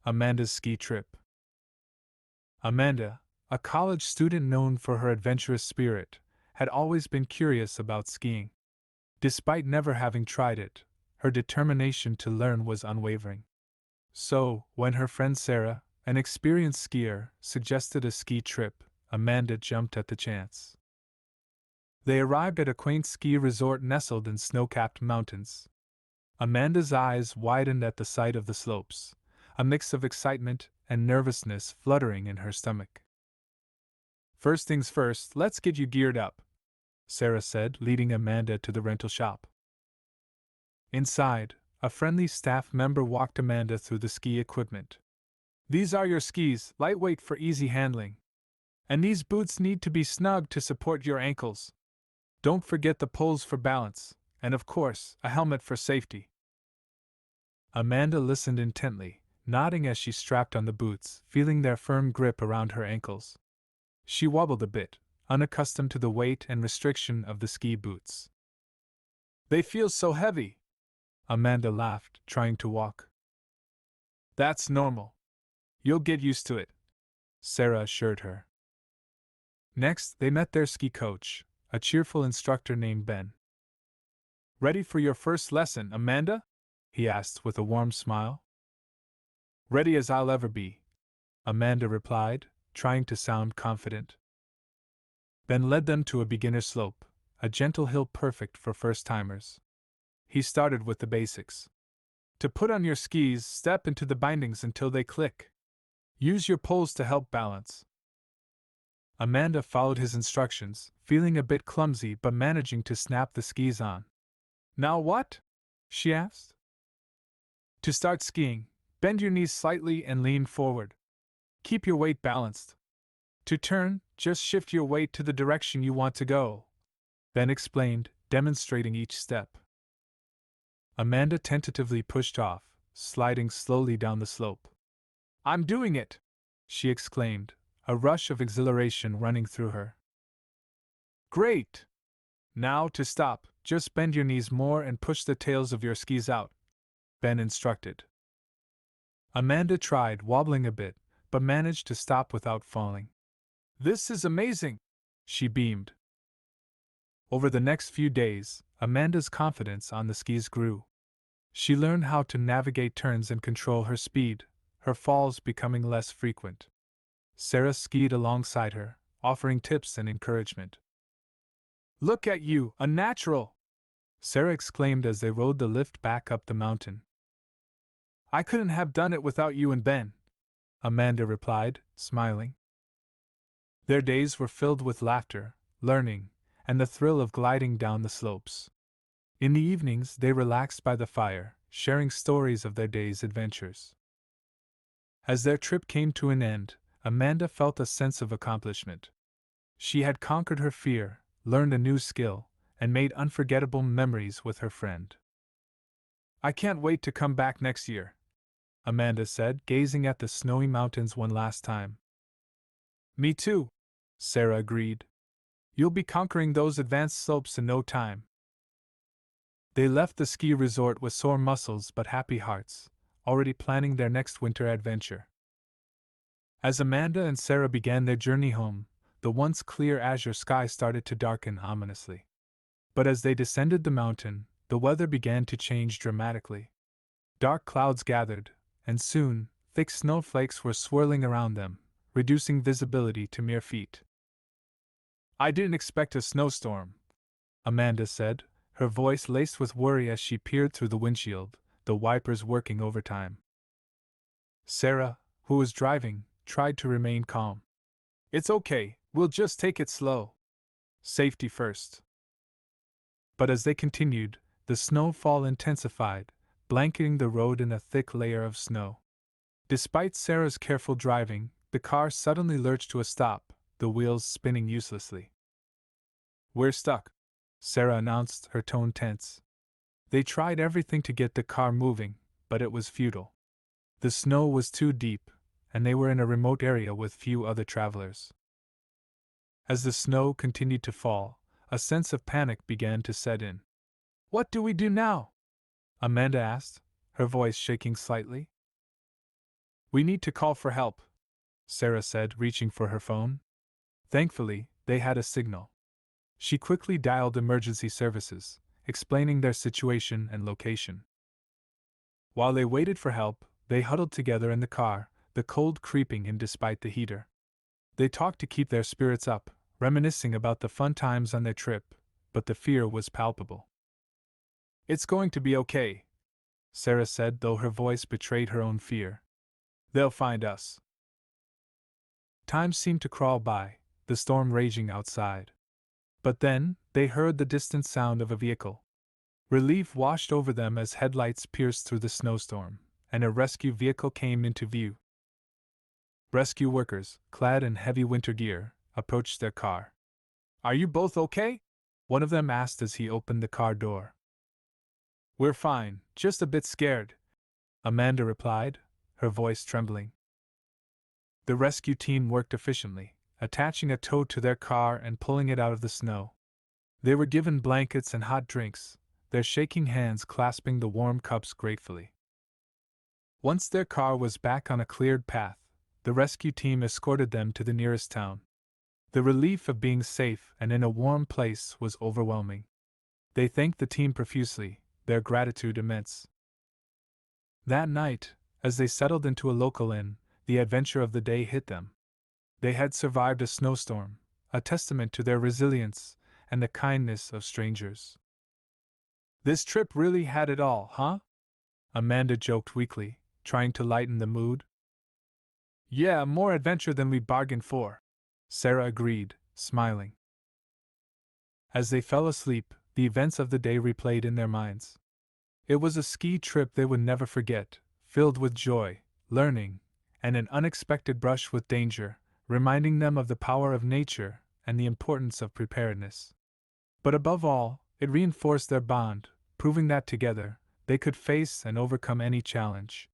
Amanda's ski trip. Amanda, a college student known for her adventurous spirit, had always been curious about skiing. Despite never having tried it, her determination to learn was unwavering. So, when her friend Sarah, an experienced skier, suggested a ski trip, Amanda jumped at the chance. They arrived at a quaint ski resort nestled in snow-capped mountains. Amanda's eyes widened at the sight of the slopes, a mix of excitement and nervousness fluttering in her stomach. First things first, let's get you geared up, Sarah said, leading Amanda to the rental shop. Inside, a friendly staff member walked Amanda through the ski equipment. These are your skis, lightweight for easy handling. And these boots need to be snug to support your ankles. Don't forget the poles for balance, and of course, a helmet for safety. Amanda listened intently, nodding as she strapped on the boots, feeling their firm grip around her ankles. She wobbled a bit, unaccustomed to the weight and restriction of the ski boots. They feel so heavy, Amanda laughed, trying to walk. That's normal. You'll get used to it, Sarah assured her. Next, they met their ski coach, a cheerful instructor named Ben. Ready for your first lesson, Amanda? He asked with a warm smile. Ready as I'll ever be, Amanda replied, trying to sound confident. Ben led them to a beginner slope, a gentle hill perfect for first-timers. He started with the basics. To put on your skis, step into the bindings until they click. Use your poles to help balance. Amanda followed his instructions, feeling a bit clumsy but managing to snap the skis on. Now what? She asked. To start skiing, bend your knees slightly and lean forward. Keep your weight balanced. To turn, just shift your weight to the direction you want to go, Ben explained, demonstrating each step. Amanda tentatively pushed off, sliding slowly down the slope. I'm doing it! She exclaimed, a rush of exhilaration running through her. Great! Now to stop, just bend your knees more and push the tails of your skis out, Ben instructed. Amanda tried, wobbling a bit, but managed to stop without falling. This is amazing! She beamed. Over the next few days, Amanda's confidence on the skis grew. She learned how to navigate turns and control her speed, her falls becoming less frequent. Sarah skied alongside her, offering tips and encouragement. Look at you, a natural! Sarah exclaimed as they rode the lift back up the mountain. I couldn't have done it without you and Ben, Amanda replied, smiling. Their days were filled with laughter, learning, and the thrill of gliding down the slopes. In the evenings, they relaxed by the fire, sharing stories of their day's adventures. As their trip came to an end, Amanda felt a sense of accomplishment. She had conquered her fear, learned a new skill, and made unforgettable memories with her friend. I can't wait to come back next year, Amanda said, gazing at the snowy mountains one last time. Me too, Sarah agreed. You'll be conquering those advanced slopes in no time. They left the ski resort with sore muscles but happy hearts, already planning their next winter adventure. As Amanda and Sarah began their journey home, the once clear azure sky started to darken ominously. But as they descended the mountain, the weather began to change dramatically. Dark clouds gathered, and soon, thick snowflakes were swirling around them, reducing visibility to mere feet. I didn't expect a snowstorm, Amanda said, her voice laced with worry as she peered through the windshield, the wipers working overtime. Sarah, who was driving, tried to remain calm. It's okay, we'll just take it slow. Safety first. But as they continued, the snowfall intensified, blanketing the road in a thick layer of snow. Despite Sarah's careful driving, the car suddenly lurched to a stop, the wheels spinning uselessly. We're stuck, Sarah announced, her tone tense. They tried everything to get the car moving, but it was futile. The snow was too deep, and they were in a remote area with few other travelers. As the snow continued to fall, a sense of panic began to set in. What do we do now? Amanda asked, her voice shaking slightly. We need to call for help, Sarah said, reaching for her phone. Thankfully, they had a signal. She quickly dialed emergency services, explaining their situation and location. While they waited for help, they huddled together in the car, the cold creeping in despite the heater. They talked to keep their spirits up, reminiscing about the fun times on their trip, but the fear was palpable. It's going to be okay, Sarah said, though her voice betrayed her own fear. They'll find us. Time seemed to crawl by, the storm raging outside. But then, they heard the distant sound of a vehicle. Relief washed over them as headlights pierced through the snowstorm, and a rescue vehicle came into view. Rescue workers, clad in heavy winter gear, approached their car. Are you both okay? One of them asked as he opened the car door. We're fine, just a bit scared, Amanda replied, her voice trembling. The rescue team worked efficiently, attaching a tow to their car and pulling it out of the snow. They were given blankets and hot drinks, their shaking hands clasping the warm cups gratefully. Once their car was back on a cleared path, the rescue team escorted them to the nearest town. The relief of being safe and in a warm place was overwhelming. They thanked the team profusely, their gratitude immense. That night, as they settled into a local inn, the adventure of the day hit them. They had survived a snowstorm, a testament to their resilience and the kindness of strangers. This trip really had it all, huh? Amanda joked weakly, trying to lighten the mood. Yeah, more adventure than we bargained for, Sarah agreed, smiling. As they fell asleep, the events of the day replayed in their minds. It was a ski trip they would never forget, filled with joy, learning, and an unexpected brush with danger, reminding them of the power of nature and the importance of preparedness. But above all, it reinforced their bond, proving that together, they could face and overcome any challenge.